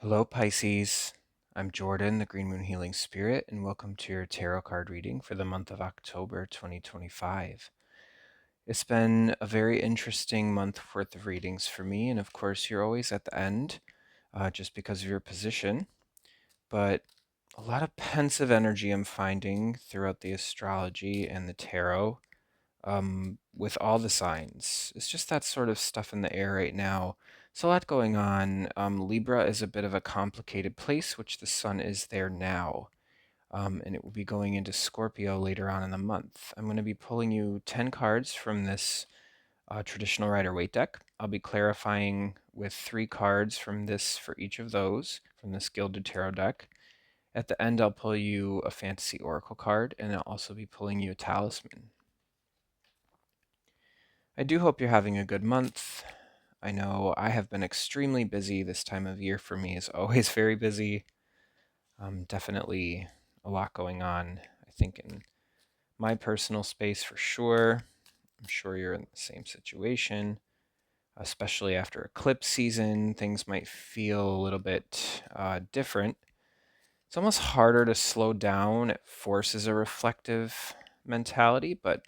Hello, Pisces. I'm Jordan, the Green Moon Healing Spirit, and welcome to your tarot card reading for the month of October 2025. It's been a very interesting month worth of readings for me, and of course, you're always at the end just because of your position, but a lot of pensive energy I'm finding throughout the astrology and the tarot with all the signs. It's just that sort of stuff in the air right now. It's a lot going on. Libra is a bit of a complicated place, which the sun is there now. And it will be going into Scorpio later on in the month. I'm going to be pulling you 10 cards from this traditional Rider-Waite deck. I'll be clarifying with 3 cards from this for each of those from this Gilded Tarot deck. At the end, I'll pull you a Fantasy Oracle card, and I'll also be pulling you a Talisman. I do hope you're having a good month. I know I have been extremely busy. This time of year for me is always very busy. Definitely a lot going on, I think, in my personal space for sure. I'm sure you're in the same situation, especially after eclipse season. Things might feel a little bit different. It's almost harder to slow down. It forces a reflective mentality, but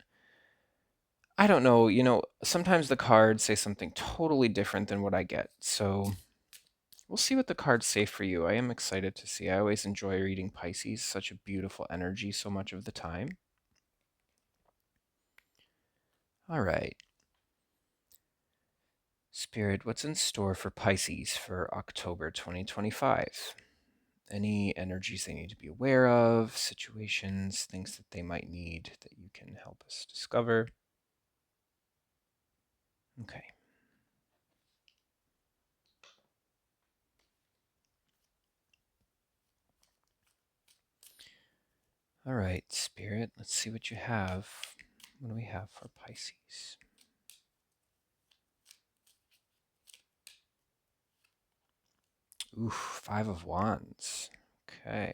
I don't know, sometimes the cards say something totally different than what I get. So we'll see what the cards say for you. I am excited to see. I always enjoy reading Pisces, such a beautiful energy so much of the time. All right. Spirit, what's in store for Pisces for October 2025? Any energies they need to be aware of, situations, things that they might need that you can help us discover? Okay. All right, Spirit, let's see what you have. What do we have for Pisces? Ooh, 5 of Wands. Okay.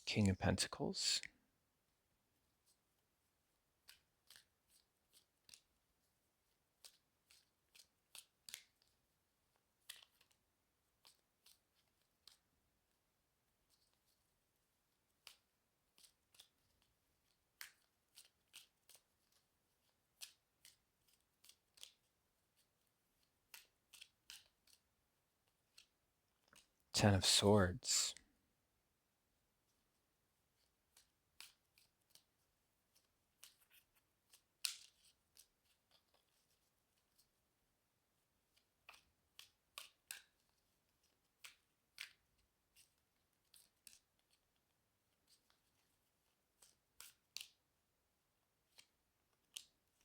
King of Pentacles. Ten of Swords.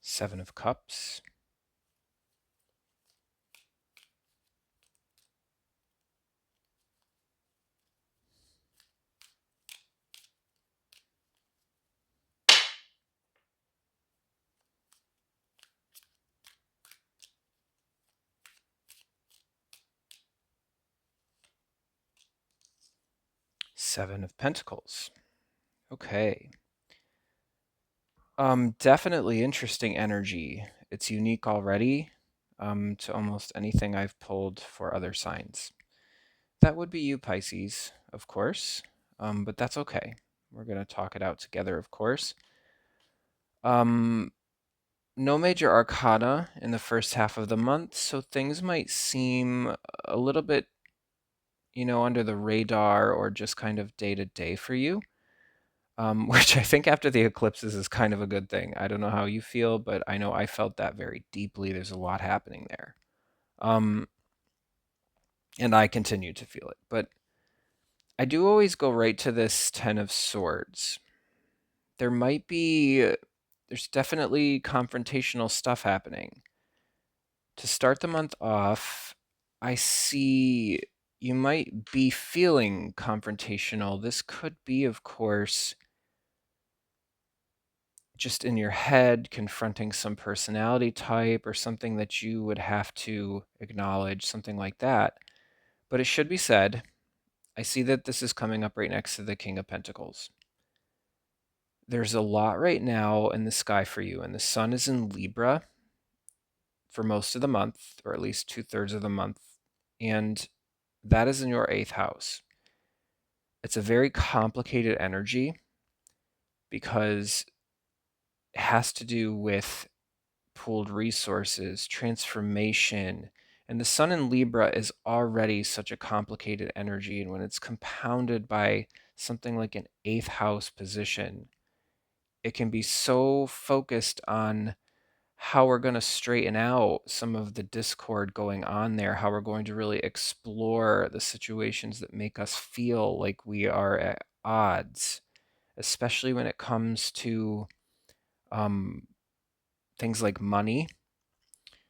Seven of Cups. Seven of Pentacles. Okay. Definitely interesting energy. It's unique already to almost anything I've pulled for other signs. That would be you, Pisces, of course, but that's okay. We're going to talk it out together, of course. No major arcana in the first half of the month, so things might seem a little bit, under the radar or just kind of day to day for you. Which I think after the eclipses is kind of a good thing. I don't know how you feel, but I know I felt that very deeply. There's a lot happening there. Um, and I continue to feel it. But I do always go right to this Ten of Swords. There might be, there's definitely confrontational stuff happening. To start the month off, I see you might be feeling confrontational. This could be, of course, just in your head confronting some personality type or something that you would have to acknowledge, something like that. But it should be said, I see that this is coming up right next to the King of Pentacles. There's a lot right now in the sky for you, and the sun is in Libra for most of the month, or at least 2/3 of the month, and that is in your 8th house. It's a very complicated energy because it has to do with pooled resources, transformation, and the sun in Libra is already such a complicated energy. And when it's compounded by something like an 8th house position, it can be so focused on how we're going to straighten out some of the discord going on there, how we're going to really explore the situations that make us feel like we are at odds, especially when it comes to um, things like money.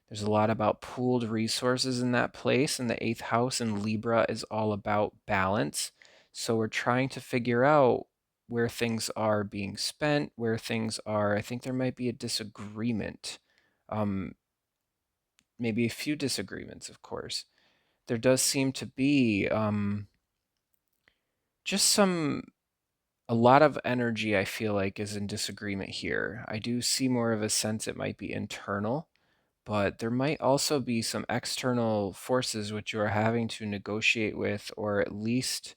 There's a lot about pooled resources in that place, and the 8th house in Libra is all about balance. So we're trying to figure out where things are being spent, where things are. I think there might be a disagreement, um, maybe a few disagreements, of course. There does seem to be just a lot of energy, I feel like, is in disagreement here. I do see more of a sense it might be internal, but there might also be some external forces which you are having to negotiate with, or at least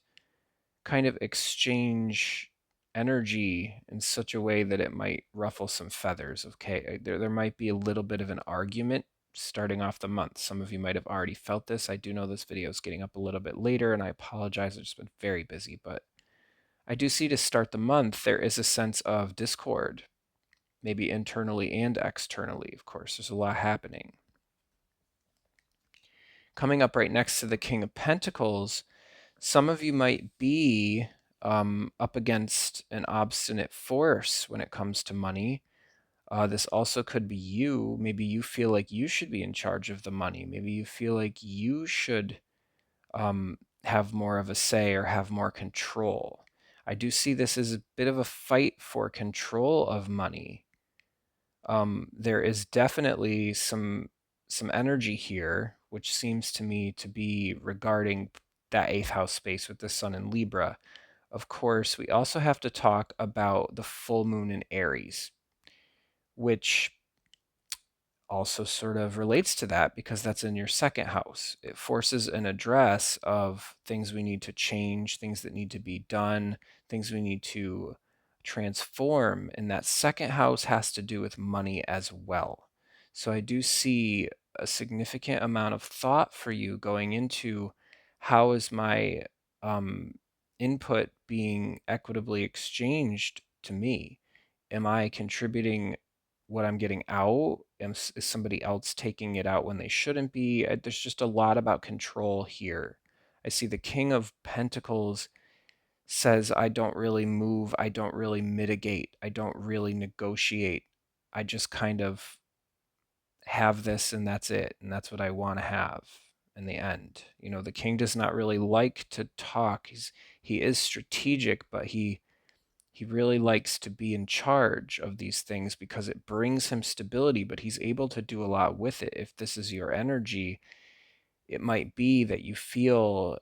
kind of exchange energy in such a way that it might ruffle some feathers. Okay, there might be a little bit of an argument starting off the month. Some of you might have already felt this. I do know this video is getting up a little bit later, and I apologize. I've just been very busy, but I do see to start the month, there is a sense of discord, maybe internally and externally. Of course, there's a lot happening. Coming up right next to the King of Pentacles, some of you might be up against an obstinate force when it comes to money. This also could be you. Maybe you feel like you should be in charge of the money. Maybe you feel like you should have more of a say or have more control. I do see this as a bit of a fight for control of money. There is definitely some energy here, which seems to me to be regarding that 8th house space with the sun in Libra. Of course, we also have to talk about the full moon in Aries, which also sort of relates to that because that's in your 2nd house. It forces an address of things we need to change, things that need to be done, things we need to transform. And that 2nd house has to do with money as well. So I do see a significant amount of thought for you going into how is my um, input being equitably exchanged to me? Am I contributing what I'm getting out? Is somebody else taking it out when they shouldn't be? There's just a lot about control here. I see the King of Pentacles says, I don't really move, I don't really mitigate, I don't really negotiate. I just kind of have this and that's it. And that's what I want to have in the end. You know, the king does not really like to talk. He is strategic, but he really likes to be in charge of these things because it brings him stability, but he's able to do a lot with it. If this is your energy, it might be that you feel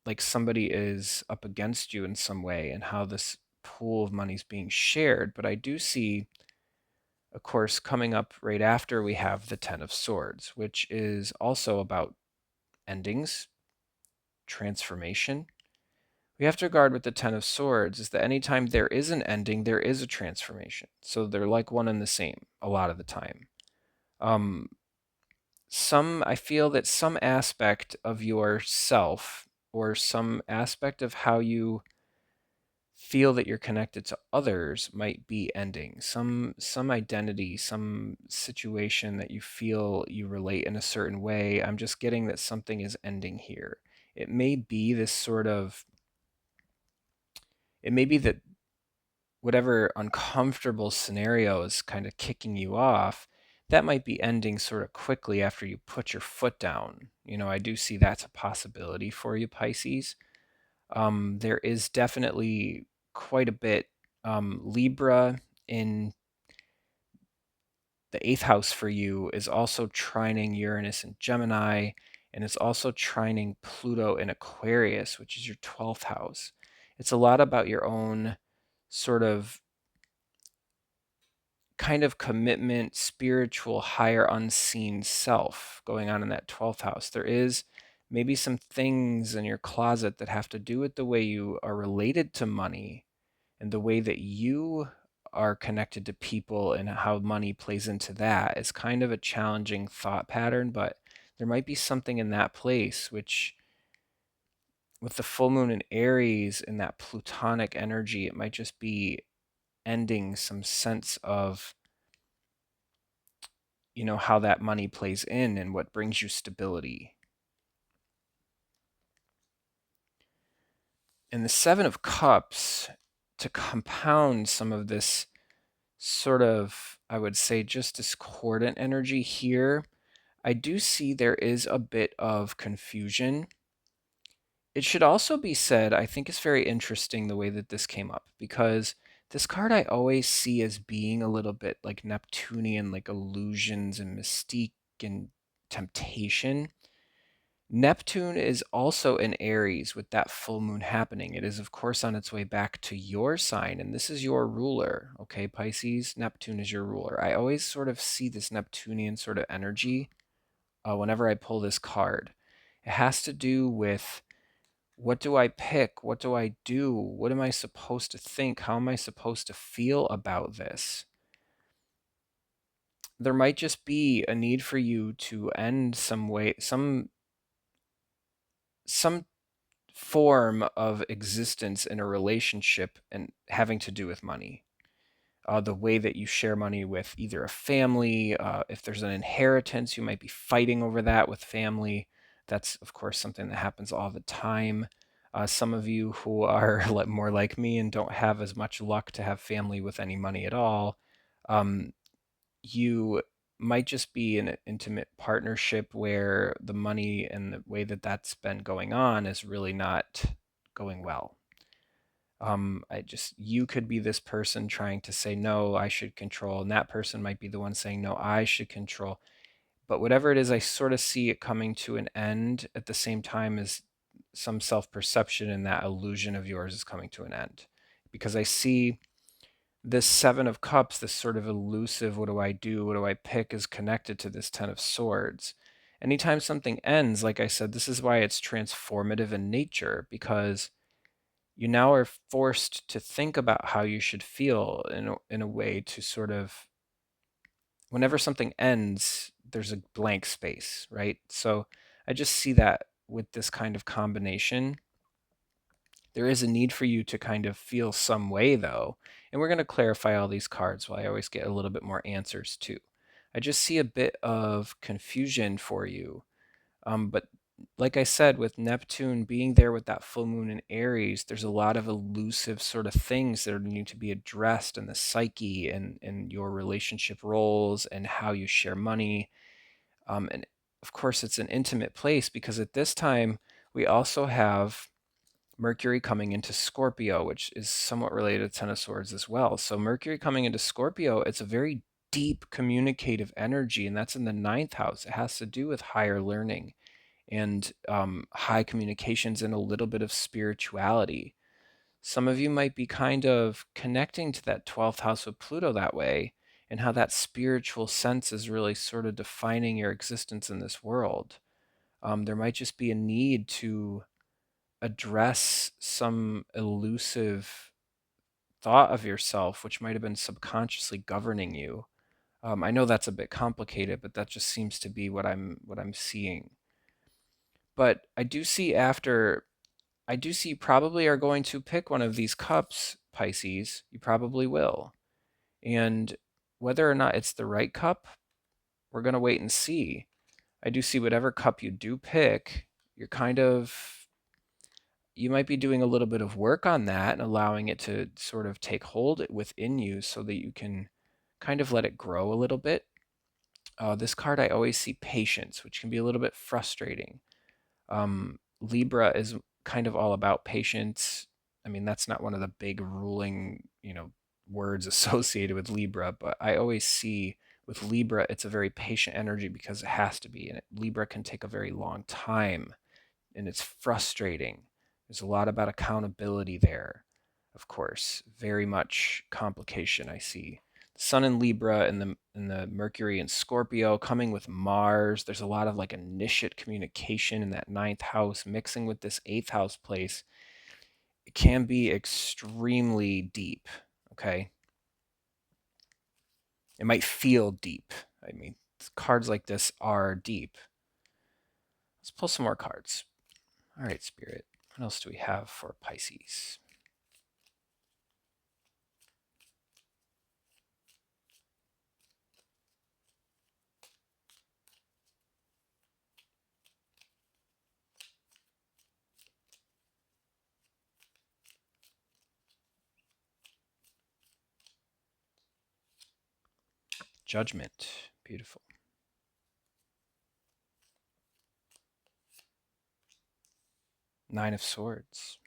like somebody is up against you in some way and how this pool of money is being shared. But I do see, of course, coming up right after, we have the Ten of Swords, which is also about endings, transformation. We have to regard with the Ten of Swords is that anytime there is an ending, there is a transformation. So they're like one and the same a lot of the time. Um, I feel that some aspect of yourself or some aspect of how you feel that you're connected to others might be ending. Some identity, some situation that you feel you relate in a certain way. I'm just getting that something is ending here. It may be this sort of it may be that whatever uncomfortable scenario is kind of kicking you off, that might be ending sort of quickly after you put your foot down. You know, I do see that's a possibility for you, Pisces. There is definitely quite a bit. Libra in the 8th house for you is also trining Uranus and Gemini, and it's also trining Pluto in Aquarius, which is your 12th house. It's a lot about your own sort of kind of commitment, spiritual, higher unseen self going on in that 12th house. There is maybe some things in your closet that have to do with the way you are related to money and the way that you are connected to people and how money plays into that is kind of a challenging thought pattern, but there might be something in that place which with the full moon in Aries and that plutonic energy, it might just be ending some sense of how that money plays in and what brings you stability. And the Seven of Cups, to compound some of this sort of, I would say, just discordant energy here, I do see there is a bit of confusion. It should also be said, I think it's very interesting the way that this came up, because this card I always see as being a little bit like Neptunian, like illusions and mystique and temptation. Neptune is also in Aries with that full moon happening. It is, of course, on its way back to your sign, and this is your ruler, okay, Pisces? Neptune is your ruler. I always sort of see this Neptunian sort of energy whenever I pull this card. It has to do with what do I pick? What do I do? What am I supposed to think? How am I supposed to feel about this? There might just be a need for you to end some form of existence in a relationship and having to do with money. The way that you share money with either a family, if there's an inheritance, you might be fighting over that with family. That's, of course, something that happens all the time. Some of you who are more like me and don't have as much luck to have family with any money at all, um, you might just be in an intimate partnership where the money and the way that that's been going on is really not going well. You could be this person trying to say, no, I should control. And that person might be the one saying, no, I should control. But whatever it is, I sort of see it coming to an end at the same time as some self perception and that illusion of yours is coming to an end. Because I see this Seven of Cups, this sort of elusive, what do I do? What do I pick? Is connected to this Ten of Swords. Anytime something ends, like I said, this is why it's transformative in nature, because you now are forced to think about how you should feel in a way to sort of, whenever something ends, there's a blank space, right? So I just see that with this kind of combination. There is a need for you to kind of feel some way, though. And we're going to clarify all these cards while I always get a little bit more answers, too. I just see a bit of confusion for you. But like I said, with Neptune being there with that full moon in Aries, there's a lot of elusive sort of things that need to be addressed in the psyche and your relationship roles and how you share money. And of course, it's an intimate place because at this time, we also have Mercury coming into Scorpio, which is somewhat related to Ten of Swords as well. So Mercury coming into Scorpio, it's a very deep communicative energy, and that's in the ninth house. It has to do with higher learning and high communications and a little bit of spirituality. Some of you might be kind of connecting to that 12th house of Pluto that way, and how that spiritual sense is really sort of defining your existence in this world. There might just be a need to address some elusive thought of yourself, which might have been subconsciously governing you. I know that's a bit complicated, but that just seems to be what I'm seeing. But I do see you probably are going to pick one of these cups, Pisces. You probably will. And whether or not it's the right cup, we're going to wait and see. I do see whatever cup you do pick, you might be doing a little bit of work on that and allowing it to sort of take hold within you so that you can kind of let it grow a little bit. This card, I always see patience, which can be a little bit frustrating. Libra is kind of all about patience. I mean, that's not one of the big ruling, words associated with Libra, but I always see with Libra, it's a very patient energy because it has to be. And Libra can take a very long time and it's frustrating. There's a lot about accountability there, of course. Very much complication I see. The Sun in Libra and the Mercury in Scorpio coming with Mars. There's a lot of like initiate communication in that ninth house mixing with this eighth house place. It can be extremely deep. Okay. It might feel deep. I mean, cards like this are deep. Let's pull some more cards. All right, Spirit. What else do we have for Pisces? Judgment. Beautiful. Nine of Swords.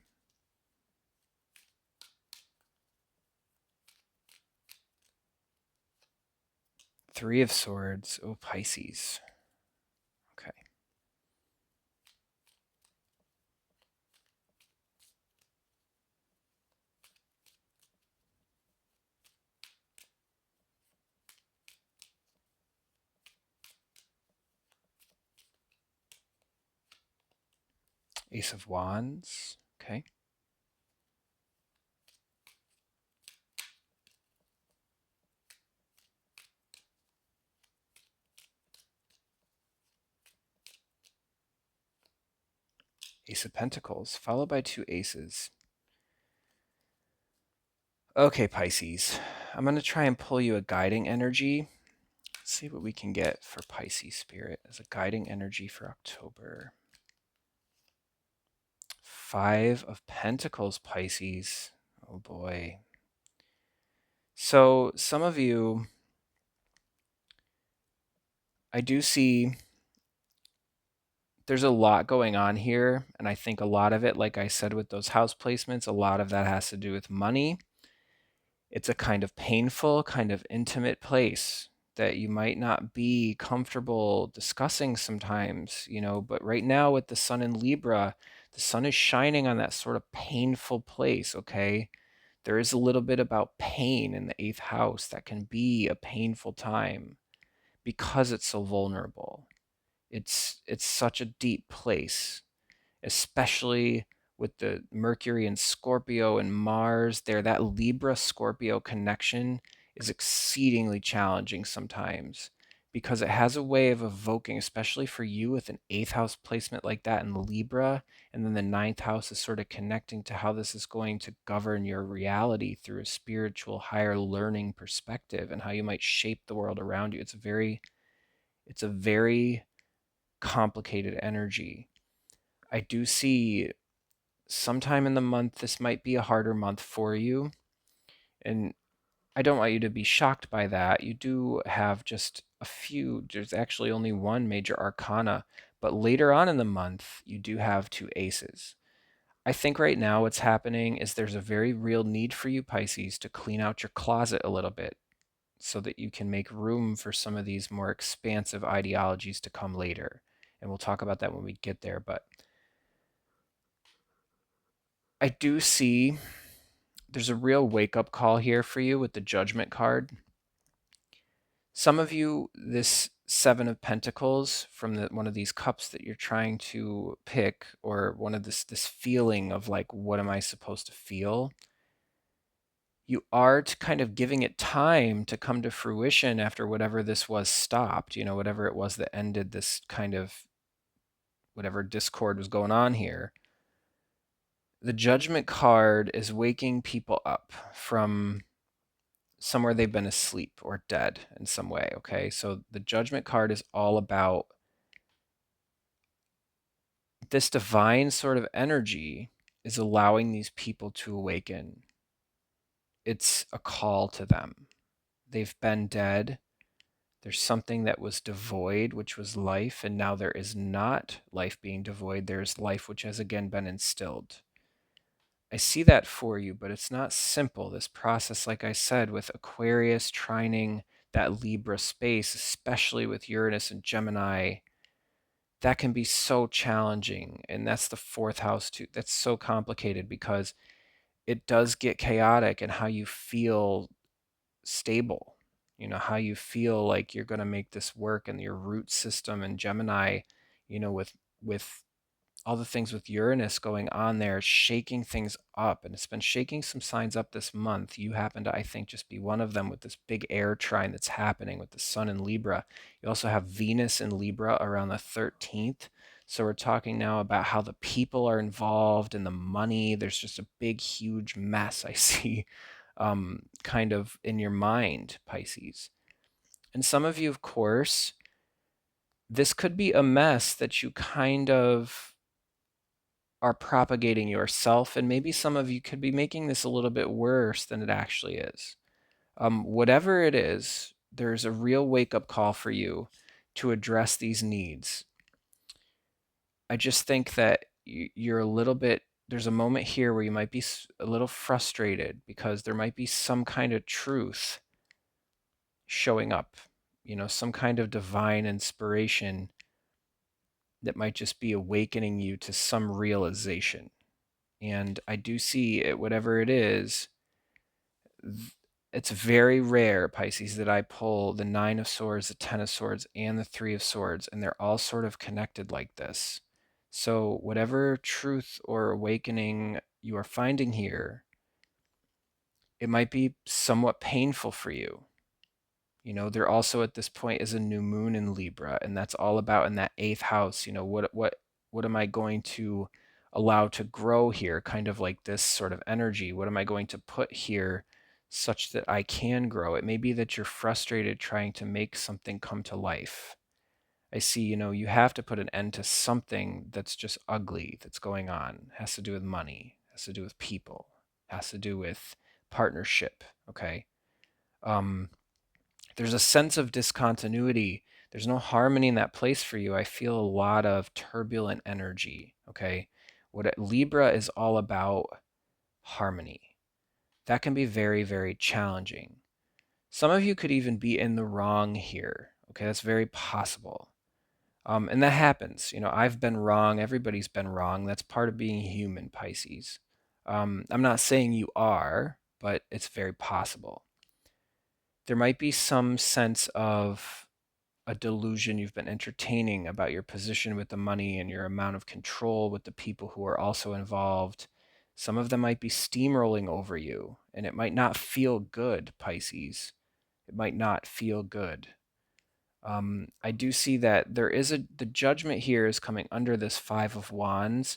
Three of Swords. Oh, Pisces. Okay. Ace of Wands. Okay. Ace of Pentacles, followed by two aces. Okay, Pisces. I'm going to try and pull you a guiding energy. Let's see what we can get for Pisces Spirit as a guiding energy for October. Five of Pentacles, Pisces. Oh boy. So some of you, I do see there's a lot going on here. And I think a lot of it, like I said, with those house placements, a lot of that has to do with money. It's a kind of painful, kind of intimate place that you might not be comfortable discussing sometimes, but right now with the sun in Libra, the sun is shining on that sort of painful place, okay? There is a little bit about pain in the eighth house that can be a painful time because it's so vulnerable. It's such a deep place, especially with the Mercury and Scorpio and Mars there. That Libra Scorpio connection is exceedingly challenging sometimes because it has a way of evoking, especially for you with an eighth house placement like that in Libra, and then the ninth house is sort of connecting to how this is going to govern your reality through a spiritual higher learning perspective and how you might shape the world around you. It's a very complicated energy. I do see sometime in the month, this might be a harder month for you. And I don't want you to be shocked by that. You do have just a few, there's actually only one major arcana, but later on in the month, you do have two aces. I think right now what's happening is there's a very real need for you, Pisces, to clean out your closet a little bit so that you can make room for some of these more expansive ideologies to come later. And we'll talk about that when we get there. But I do see there's a real wake up call here for you with the Judgment card. Some of you, this Seven of Pentacles from one of these cups that you're trying to pick, or one of this feeling of like, what am I supposed to feel? You are kind of giving it time to come to fruition after whatever this was stopped, whatever it was that ended this kind of whatever discord was going on here. The Judgment card is waking people up from somewhere they've been asleep or dead in some way, okay? So the Judgment card is all about this divine sort of energy is allowing these people to awaken. It's a call to them. They've been dead. There's something that was devoid, which was life, and now there is not life being devoid. There's life which has again been instilled. I see that for you, but it's not simple. This process, like I said, with Aquarius trining that Libra space, especially with Uranus and Gemini, that can be so challenging. And that's the fourth house too. That's so complicated because it does get chaotic in how you feel stable. how you feel like you're going to make this work, and your root system and Gemini, with all the things with Uranus going on there, shaking things up. And it's been shaking some signs up this month. You happen to, I think, just be one of them with this big air trine that's happening with the sun in Libra. You also have Venus in Libra around the 13th. So we're talking now about how the people are involved and the money. There's just a big, huge mess I see kind of in your mind, Pisces. And some of you, of course, this could be a mess that you kind of are propagating yourself, and maybe some of you could be making this a little bit worse than it actually is. Whatever it is, there's a real wake-up call for you to address these needs. I just think that you're a little bit, there's a moment here where you might be a little frustrated because there might be some kind of truth showing up, some kind of divine inspiration that might just be awakening you to some realization. And I do see it, whatever it is, it's very rare, Pisces, that I pull the Nine of Swords, the Ten of Swords, and the Three of Swords, and they're all sort of connected like this. So whatever truth or awakening you are finding here, it might be somewhat painful for you. There also at this point is a new moon in Libra, and that's all about in that eighth house. What am I going to allow to grow here? Kind of like this sort of energy. What am I going to put here such that I can grow? It may be that you're frustrated trying to make something come to life. I see, you have to put an end to something that's just ugly that's going on. It has to do with money, has to do with people, has to do with partnership, okay? There's a sense of discontinuity. There's no harmony in that place for you. I feel a lot of turbulent energy, okay? Libra is all about harmony. That can be very, very challenging. Some of you could even be in the wrong here, okay? That's very possible. And that happens. I've been wrong. Everybody's been wrong. That's part of being human, Pisces. I'm not saying you are, but it's very possible. There might be some sense of a delusion you've been entertaining about your position with the money and your amount of control with the people who are also involved. Some of them might be steamrolling over you, and it might not feel good, Pisces. It might not feel good. I do see that the judgment here is coming under this Five of Wands,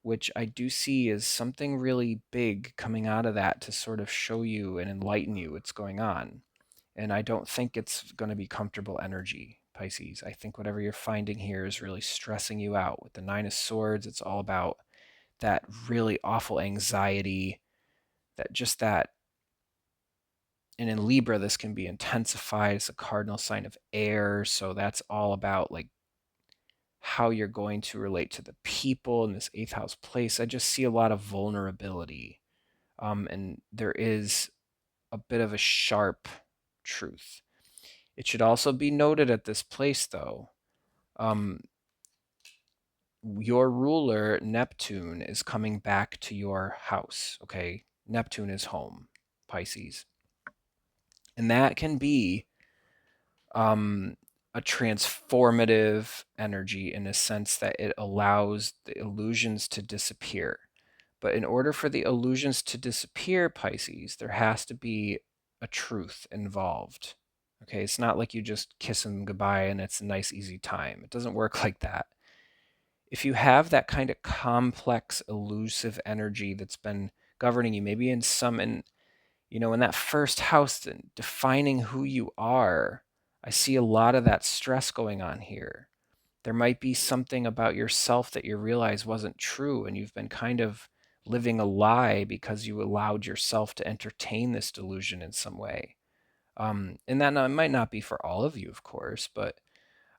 which I do see is something really big coming out of that to sort of show you and enlighten you what's going on. And I don't think it's going to be comfortable energy, Pisces. I think whatever you're finding here is really stressing you out. With the Nine of Swords, it's all about that really awful anxiety, and in Libra, this can be intensified. It's a cardinal sign of air. So that's all about like how you're going to relate to the people in this eighth house place. I just see a lot of vulnerability. And there is a bit of a sharp truth. It should also be noted at this place, though, your ruler, Neptune, is coming back to your house, okay? Neptune is home, Pisces. And that can be a transformative energy in a sense that it allows the illusions to disappear. But in order for the illusions to disappear, Pisces, there has to be a truth involved. Okay, it's not like you just kiss them goodbye and it's a nice, easy time. It doesn't work like that. If you have that kind of complex, elusive energy that's been governing you, maybe in that first house, defining who you are, I see a lot of that stress going on here. There might be something about yourself that you realize wasn't true, and you've been kind of living a lie because you allowed yourself to entertain this delusion in some way. And that might not be for all of you, of course, but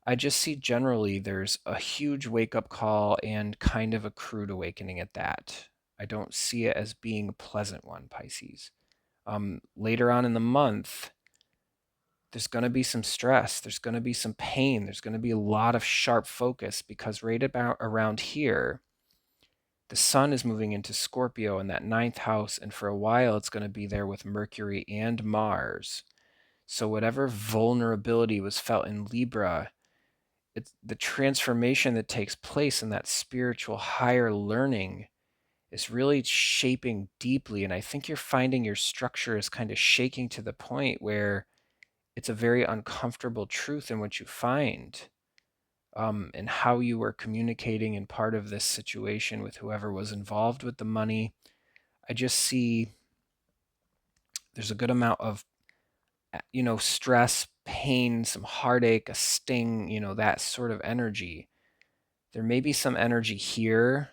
I just see generally there's a huge wake-up call and kind of a crude awakening at that. I don't see it as being a pleasant one, Pisces. Later on in the month, there's going to be some stress. There's going to be some pain. There's going to be a lot of sharp focus because right about around here, the sun is moving into Scorpio in that ninth house. And for a while, it's going to be there with Mercury and Mars. So whatever vulnerability was felt in Libra, it's the transformation that takes place in that spiritual higher learning is really shaping deeply. And I think you're finding your structure is kind of shaking to the point where it's a very uncomfortable truth in what you find, and how you were communicating in part of this situation with whoever was involved with the money. I just see there's a good amount of stress, pain, some heartache, a sting, that sort of energy. There may be some energy here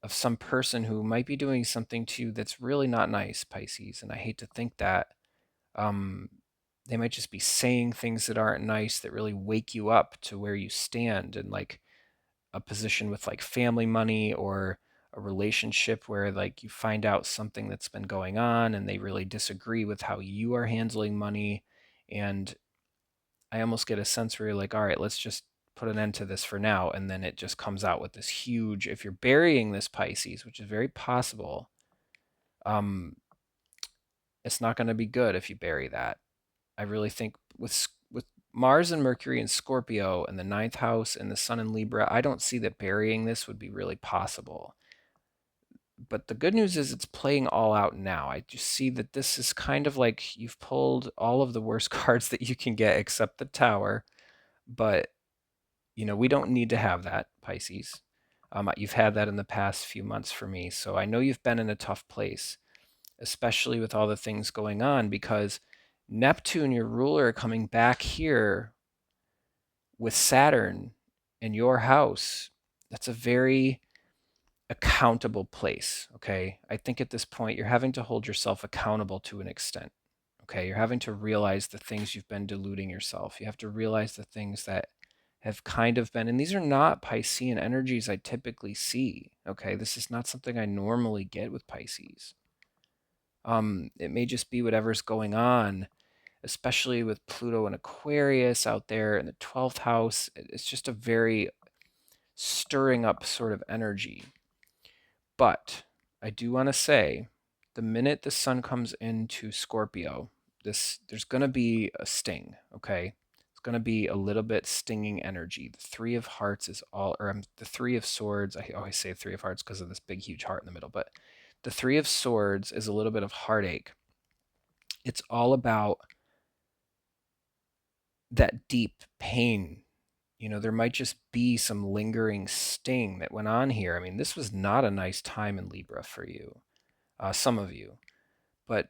of some person who might be doing something to you that's really not nice, Pisces. And I hate to think that. Um, they might just be saying things that aren't nice that really wake you up to where you stand and like a position with like family money or a relationship where like you find out something that's been going on and they really disagree with how you are handling money. And I almost get a sense where you're like, all right, let's just put an end to this for now. And then it just comes out with this huge, if you're burying this Pisces, which is very possible, um, it's not going to be good if you bury that. I really think with Mars and Mercury and Scorpio and the ninth house and the Sun in Libra, I don't see that burying this would be really possible. But the good news is it's playing all out now. I just see that this is kind of like you've pulled all of the worst cards that you can get except the Tower. But we don't need to have that, Pisces. You've had that in the past few months for me. So I know you've been in a tough place, especially with all the things going on, because Neptune, your ruler, coming back here with Saturn in your house, that's a very accountable place. Okay. I think at this point, you're having to hold yourself accountable to an extent. Okay. You're having to realize the things you've been deluding yourself. You have to realize the things that have kind of been, and these are not Piscean energies I typically see. Okay. This is not something I normally get with Pisces. It may just be whatever's going on, especially with Pluto and Aquarius out there in the 12th house. It's just a very stirring up sort of energy. But I do want to say the minute the sun comes into Scorpio, there's going to be a sting, okay? It's going to be a little bit stinging energy. The 3 of hearts is all, or the 3 of swords. I always say 3 of hearts because of this big, huge heart in the middle, but the 3 of swords is a little bit of heartache. It's all about that deep pain. There might just be some lingering sting that went on here. I mean, this was not a nice time in Libra for you, some of you. But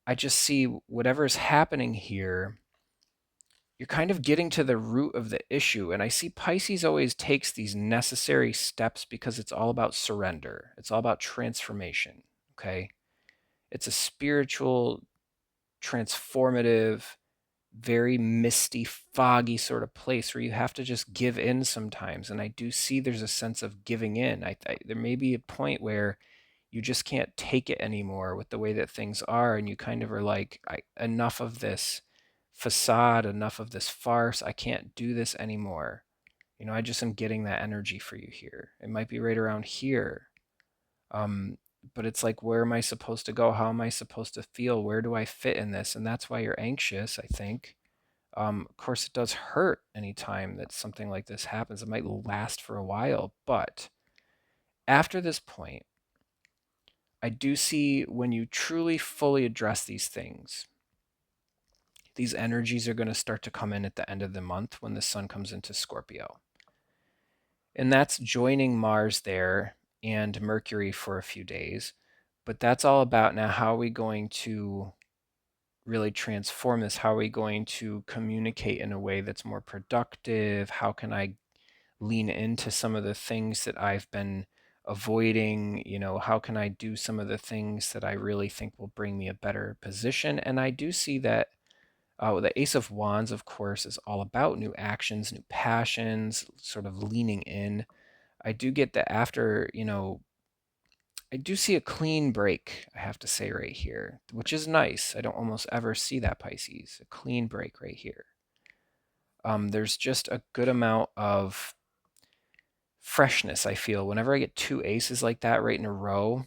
I just see whatever is happening here, you're kind of getting to the root of the issue. And I see Pisces always takes these necessary steps because it's all about surrender, it's all about transformation. Okay. It's a spiritual, transformative, very misty, foggy sort of place where you have to just give in sometimes. And I do see there's a sense of giving in. There may be a point where you just can't take it anymore with the way that things are. And you kind of are like, enough of this facade, enough of this farce. I can't do this anymore. I just am getting that energy for you here. It might be right around here. But it's like, where am I supposed to go? How am I supposed to feel? Where do I fit in this? And that's why you're anxious, I think. Of course, it does hurt anytime that something like this happens. It might last for a while, but after this point, I do see when you truly fully address these things, these energies are going to start to come in at the end of the month when the sun comes into Scorpio. And that's joining Mars there and Mercury for a few days. But that's all about now, how are we going to really transform this? How are we going to communicate in a way that's more productive? How can I lean into some of the things that I've been avoiding? How can I do some of the things that I really think will bring me a better position? And I do see that the Ace of Wands, of course, is all about new actions, new passions, sort of leaning in. I do get that after, I do see a clean break, I have to say right here, which is nice. I don't almost ever see that, Pisces, a clean break right here. There's just a good amount of freshness, I feel. Whenever I get 2 aces like that right in a row,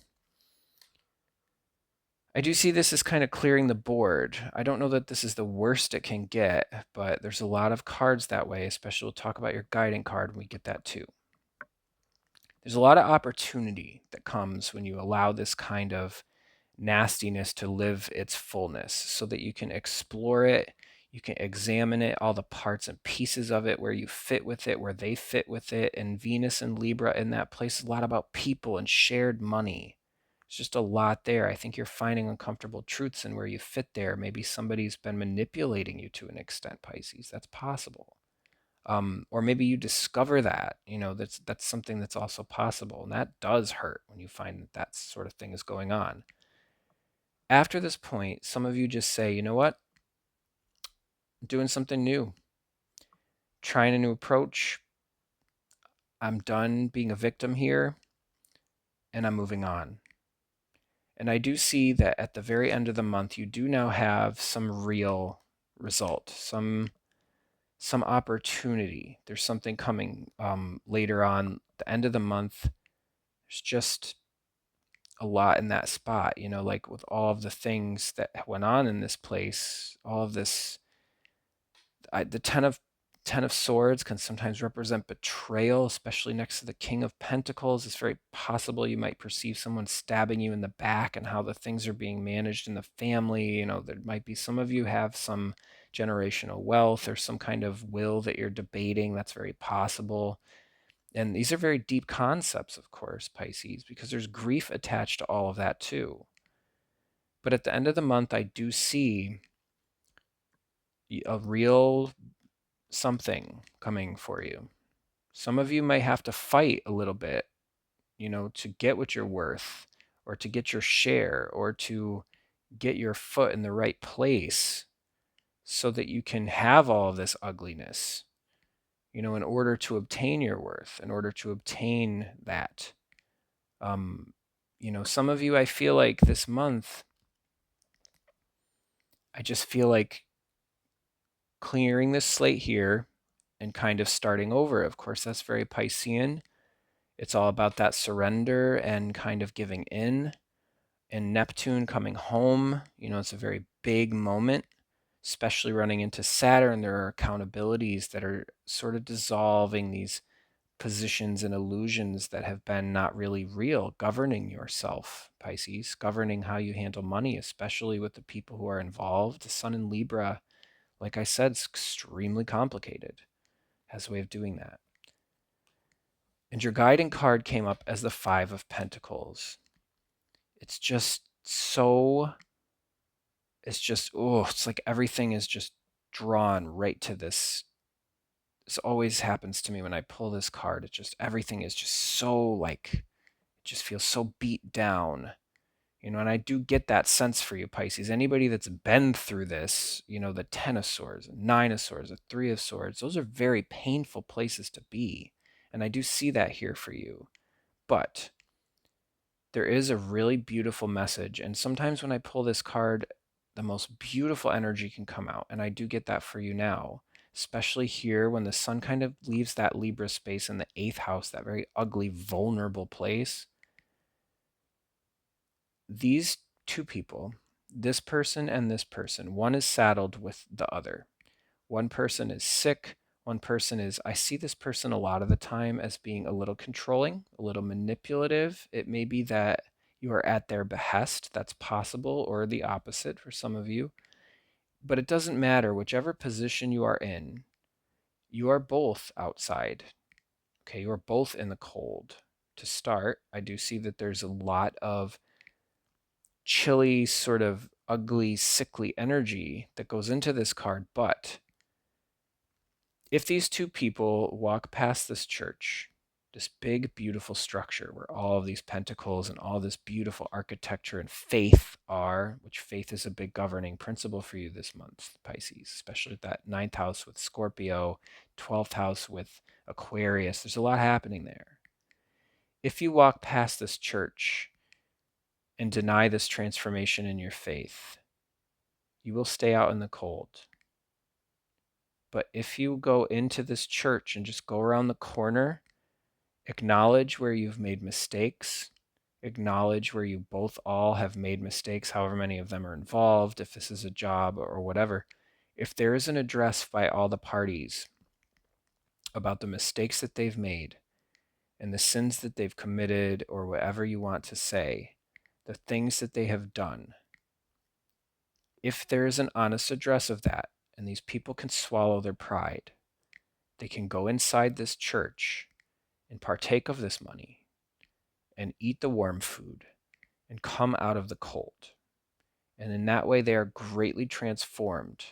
I do see this as kind of clearing the board. I don't know that this is the worst it can get, but there's a lot of cards that way, especially we'll talk about your guiding card when we get that too. There's a lot of opportunity that comes when you allow this kind of nastiness to live its fullness so that you can explore it, you can examine it, all the parts and pieces of it, where you fit with it, where they fit with it. And Venus and Libra in that place is a lot about people and shared money. It's just a lot there. I think you're finding uncomfortable truths in where you fit there. Maybe somebody's been manipulating you to an extent, Pisces. That's possible. Or maybe you discover that, that's something that's also possible. And that does hurt when you find that that sort of thing is going on. After this point, some of you just say, you know what? I'm doing something new, trying a new approach. I'm done being a victim here, and I'm moving on. And I do see that at the very end of the month, you do now have some real result, some opportunity. There's something coming later on the end of the month. There's just a lot in that spot, like with all of the things that went on in this place, all of this. The ten of swords can sometimes represent betrayal, especially next to the King of Pentacles. It's very possible you might perceive someone stabbing you in the back, and how the things are being managed in the family. There might be some of you have some generational wealth or some kind of will that you're debating. That's very possible. And these are very deep concepts, of course, Pisces, because there's grief attached to all of that too. But at the end of the month, I do see a real something coming for you. Some of you may have to fight a little bit, to get what you're worth, or to get your share, or to get your foot in the right place so that you can have all of this ugliness, in order to obtain your worth, in order to obtain that. Some of you, I feel like this month, I just feel like clearing this slate here and kind of starting over. Of course, that's very Piscean. It's all about that surrender and kind of giving in. And Neptune coming home, it's a very big moment, especially running into Saturn. There are accountabilities that are sort of dissolving these positions and illusions that have been not really real, governing yourself, Pisces, governing how you handle money, especially with the people who are involved. The Sun in Libra, like I said, is extremely complicated, has a way of doing that. And your guiding card came up as the Five of Pentacles. It's just so, it's like everything is just drawn right to this. This always happens to me when I pull this card. It's just, everything is just so like, it just feels so beat down, and I do get that sense for you, Pisces. Anybody that's been through this, the Ten of Swords, Nine of Swords, the Three of Swords, those are very painful places to be. And I do see that here for you. But there is a really beautiful message. And sometimes when I pull this card, the most beautiful energy can come out. And I do get that for you now, especially here when the sun kind of leaves that Libra space in the 8th house, that very ugly, vulnerable place. These two people, this person and this person, one is saddled with the other. One person is sick. One person is, I see this person a lot of the time as being a little controlling, a little manipulative. It may be that you are at their behest. That's possible, or the opposite for some of you. But it doesn't matter. Whichever position you are in, you are both outside. Okay, you are both in the cold. To start, I do see that there's a lot of chilly, sort of ugly, sickly energy that goes into this card. But if these two people walk past this church, this big, beautiful structure where all of these pentacles and all this beautiful architecture and faith are, which faith is a big governing principle for you this month, Pisces, especially with that 9th house with Scorpio, 12th house with Aquarius. There's a lot happening there. If you walk past this church and deny this transformation in your faith, you will stay out in the cold. But if you go into this church and just go around the corner, acknowledge where you've made mistakes, acknowledge where you both all have made mistakes, however many of them are involved, if this is a job or whatever. If there is an address by all the parties about the mistakes that they've made and the sins that they've committed, or whatever you want to say, the things that they have done, if there is an honest address of that, and these people can swallow their pride, they can go inside this church and partake of this money and eat the warm food and come out of the cold. And in that way, they are greatly transformed.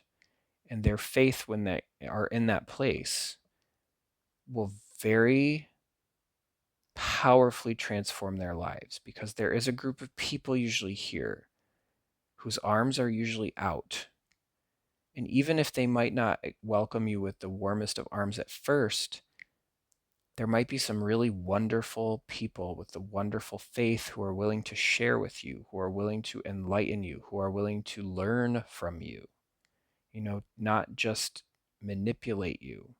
And their faith, when they are in that place, will very powerfully transform their lives, because there is a group of people usually here whose arms are usually out. And even if they might not welcome you with the warmest of arms at first, there might be some really wonderful people with the wonderful faith who are willing to share with you, who are willing to enlighten you, who are willing to learn from you, not just manipulate you.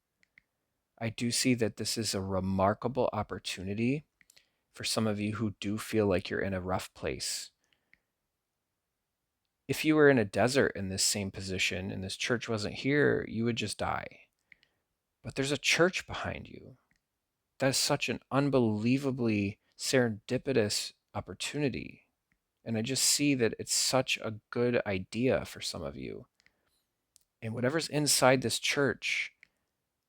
I do see that this is a remarkable opportunity for some of you who do feel like you're in a rough place. If you were in a desert in this same position and this church wasn't here, you would just die. But there's a church behind you. That is such an unbelievably serendipitous opportunity. And I just see that it's such a good idea for some of you. And whatever's inside this church,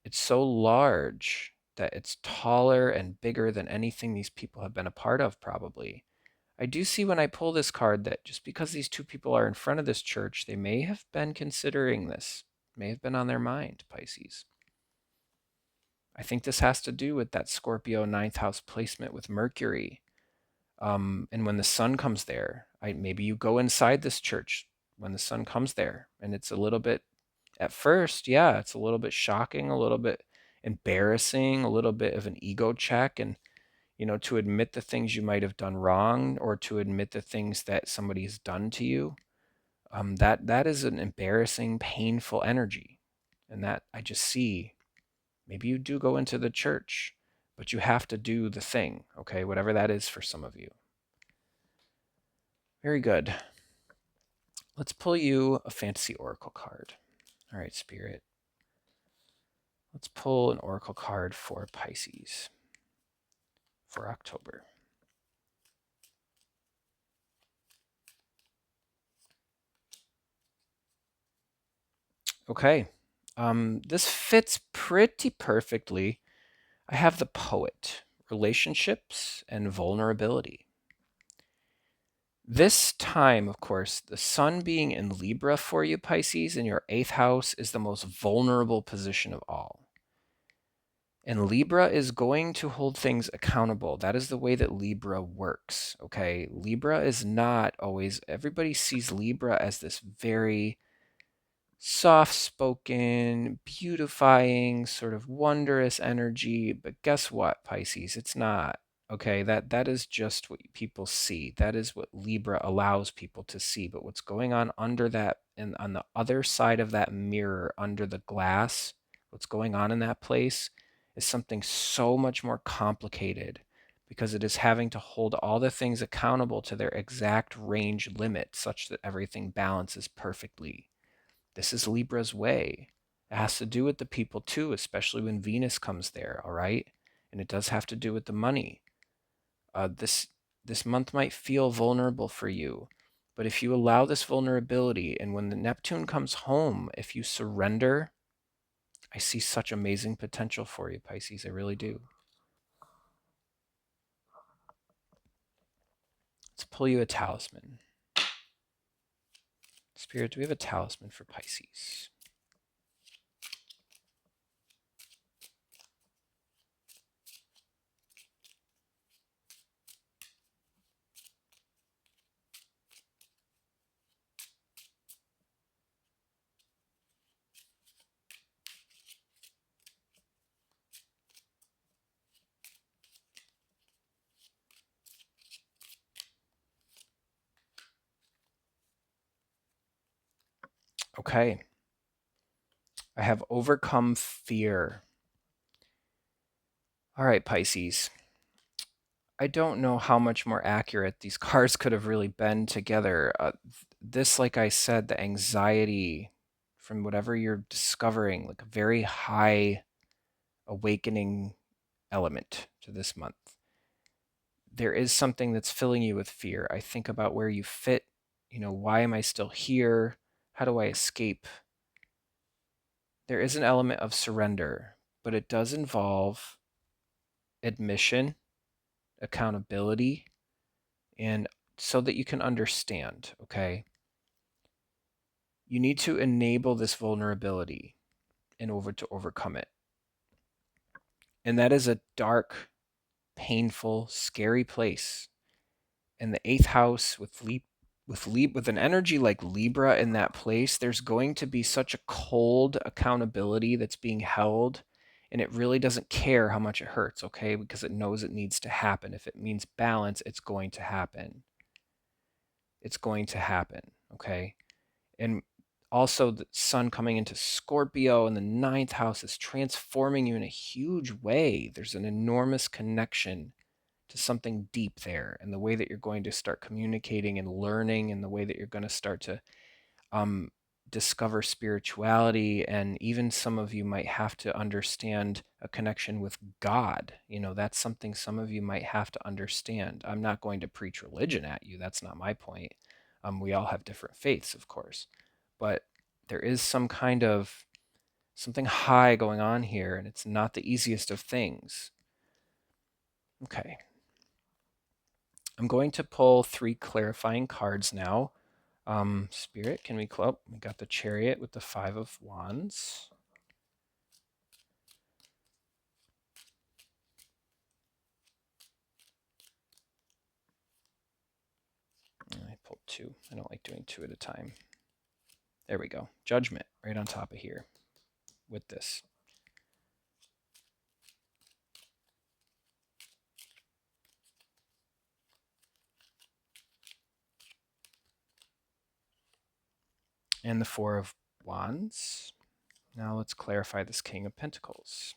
it's so large that it's taller and bigger than anything these people have been a part of, probably. I do see when I pull this card that just because these two people are in front of this church, they may have been considering this, may have been on their mind, Pisces. I think this has to do with that Scorpio ninth house placement with Mercury. And when the sun comes there, maybe you go inside this church when the sun comes there, and it's a little bit, at first, yeah, it's a little bit shocking, a little bit embarrassing, a little bit of an ego check, and to admit the things you might have done wrong, or to admit the things that somebody has done to you. That is an embarrassing, painful energy, and that I just see. Maybe you do go into the church, but you have to do the thing, okay? Whatever that is for some of you. Very good. Let's pull you a fantasy oracle card. All right, Spirit. Let's pull an oracle card for Pisces for October. Okay. This fits pretty perfectly. I have the Poet, relationships and vulnerability. This time, of course, the sun being in Libra for you, Pisces, in your 8th house is the most vulnerable position of all. And Libra is going to hold things accountable. That is the way that Libra works, okay? Libra is not always, everybody sees Libra as this very soft-spoken, beautifying, sort of wondrous energy. But guess what, Pisces? It's not. Okay, that is just what people see. That is what Libra allows people to see. But what's going on under that, and on the other side of that mirror, under the glass, what's going on in that place is something so much more complicated, because it is having to hold all the things accountable to their exact range limit such that everything balances perfectly. This is Libra's way. It has to do with the people too, especially when Venus comes there, all right? And it does have to do with the money. This month might feel vulnerable for you, but if you allow this vulnerability, and when the Neptune comes home, if you surrender, I see such amazing potential for you, Pisces. I really do. Let's pull you a talisman. Spirit, do we have a talisman for Pisces? Okay. I have overcome fear. All right, Pisces. I don't know how much more accurate these cards could have really been together. This, like I said, the anxiety from whatever you're discovering, like a very high awakening element to this month. There is something that's filling you with fear. I think about where you fit, why am I still here? How do I escape? There is an element of surrender, but it does involve admission, accountability, and so that you can understand, okay? You need to enable this vulnerability in order to overcome it. And that is a dark, painful, scary place. And the eighth house with an energy like Libra in that place, there's going to be such a cold accountability that's being held, and it really doesn't care how much it hurts, okay? Because it knows it needs to happen. If it means balance, it's going to happen. It's going to happen, okay? And also the sun coming into Scorpio in the ninth house is transforming you in a huge way. There's an enormous connection to something deep there, and the way that you're going to start communicating and learning, and the way that you're going to start to um, discover spirituality, and even some of you might have to understand a connection with God. That's something some of you might have to understand. I'm not going to preach religion at you. That's not my point. We all have different faiths, of course, but there is some kind of something high going on here, and it's not the easiest of things. Okay. I'm going to pull 3 clarifying cards now. Spirit, can we club? We got the Chariot with the 5 of Wands. I pulled 2. I don't like doing 2 at a time. There we go. Judgment right on top of here with this. And the 4 of Wands. Now let's clarify this King of Pentacles.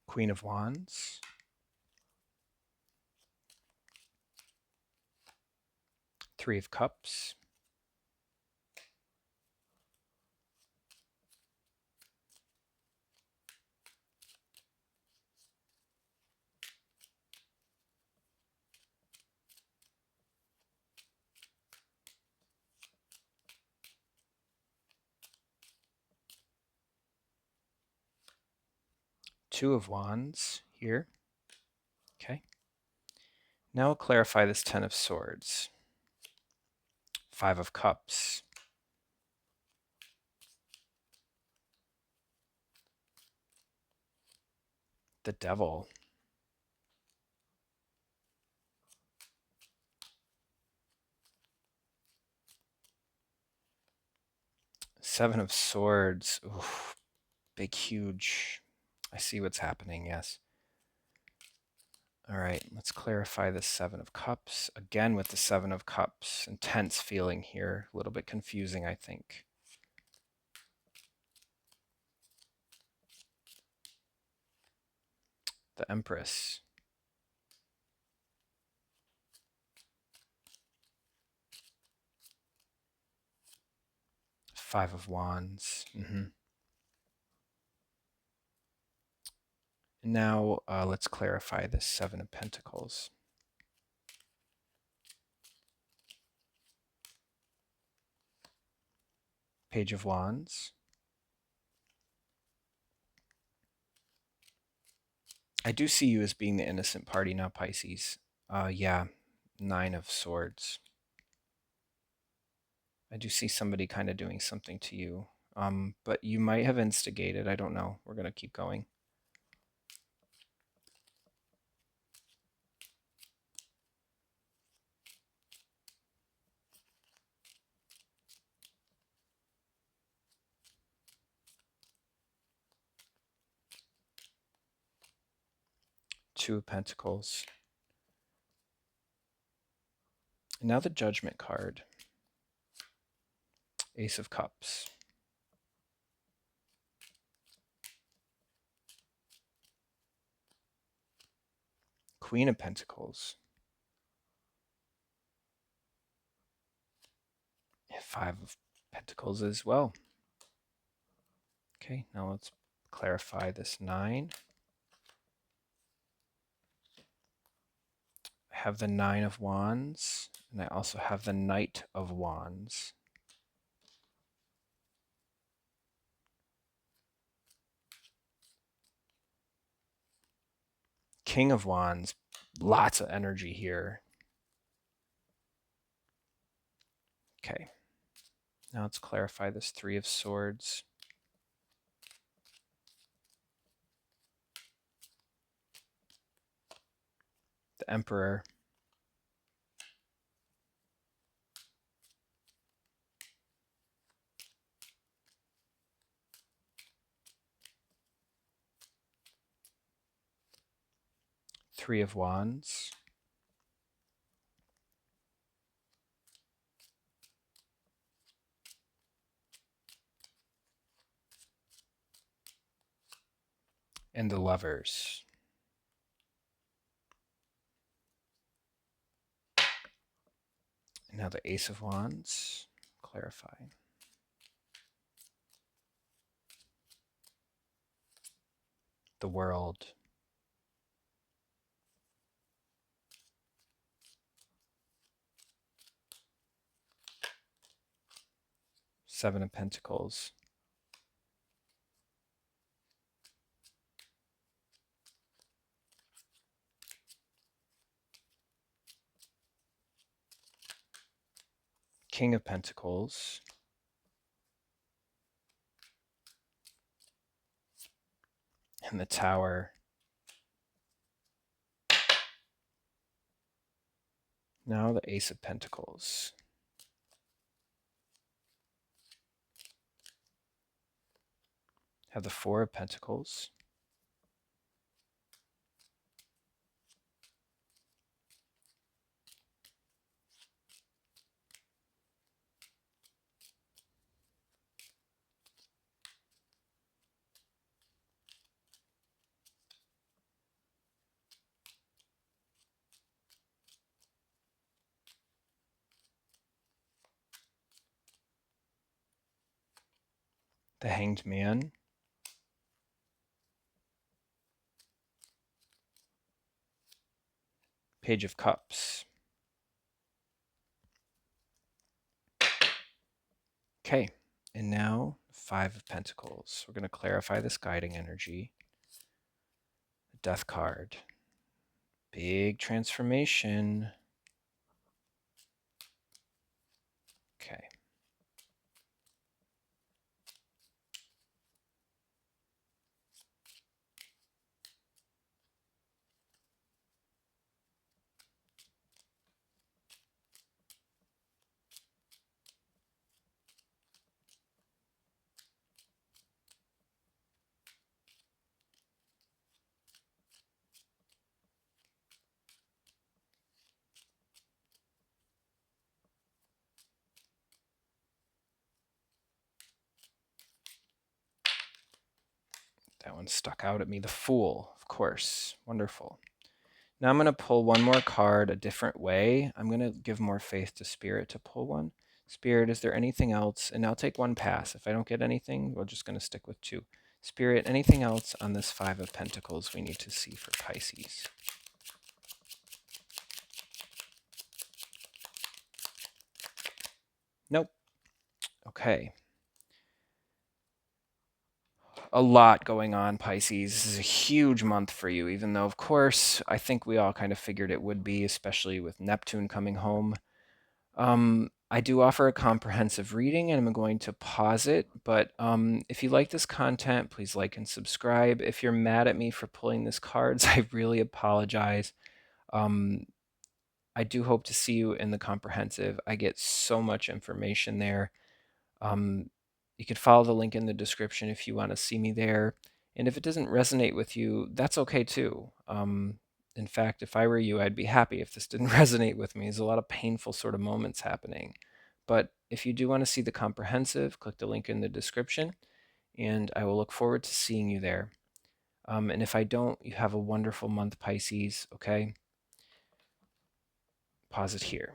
Queen of Wands. 3 of Cups. Two of Wands here. Okay. Now we'll clarify this 10 of Swords. 5 of Cups. The Devil. Seven of Swords. Oof, big, huge. I see what's happening, yes. All right, let's clarify the 7 of Cups. Again with the 7 of Cups. Intense feeling here. A little bit confusing, I think. The Empress. 5 of Wands. And now let's clarify this 7 of Pentacles. Page of Wands. I do see you as being the innocent party now, Pisces. Yeah, 9 of Swords. I do see somebody kind of doing something to you. But you might have instigated. I don't know. We're going to keep going. Two of Pentacles. And now the Judgment card. Ace of Cups. Queen of Pentacles. Five of Pentacles as well. Okay, now let's clarify this 9. I have the 9 of Wands, and I also have the Knight of Wands. King of Wands, lots of energy here. Okay, now let's clarify this 3 of Swords. The Emperor. Three of Wands. And the Lovers. And now the Ace of Wands. Clarify. The World. Seven of Pentacles. King of Pentacles. And the Tower. Now the Ace of Pentacles. Have the Four of Pentacles. The Hanged Man. Page of Cups. Okay, and now Five of Pentacles. We're going to clarify this guiding energy. The Death card. Big transformation. Okay. That one stuck out at me. The Fool, of course. Wonderful. Now I'm going to pull one more card a different way. I'm going to give more faith to Spirit to pull one. Spirit, is there anything else? And I'll take one pass. If I don't get anything, we're just going to stick with 2. Spirit, anything else on this Five of Pentacles we need to see for Pisces? Nope. Okay. A lot going on, Pisces. This is a huge month for you, even though, of course, I think we all kind of figured it would be, especially with Neptune coming home. I do offer a comprehensive reading, and I'm going to pause it. But if you like this content, please like and subscribe. If you're mad at me for pulling these cards, I really apologize. I do hope to see you in the comprehensive. I get so much information there. You could follow the link in the description if you want to see me there. And if it doesn't resonate with you, that's okay too. In fact, if I were you, I'd be happy if this didn't resonate with me. There's a lot of painful sort of moments happening. But if you do want to see the comprehensive, click the link in the description, and I will look forward to seeing you there. And if I don't, you have a wonderful month, Pisces, okay? Pause it here.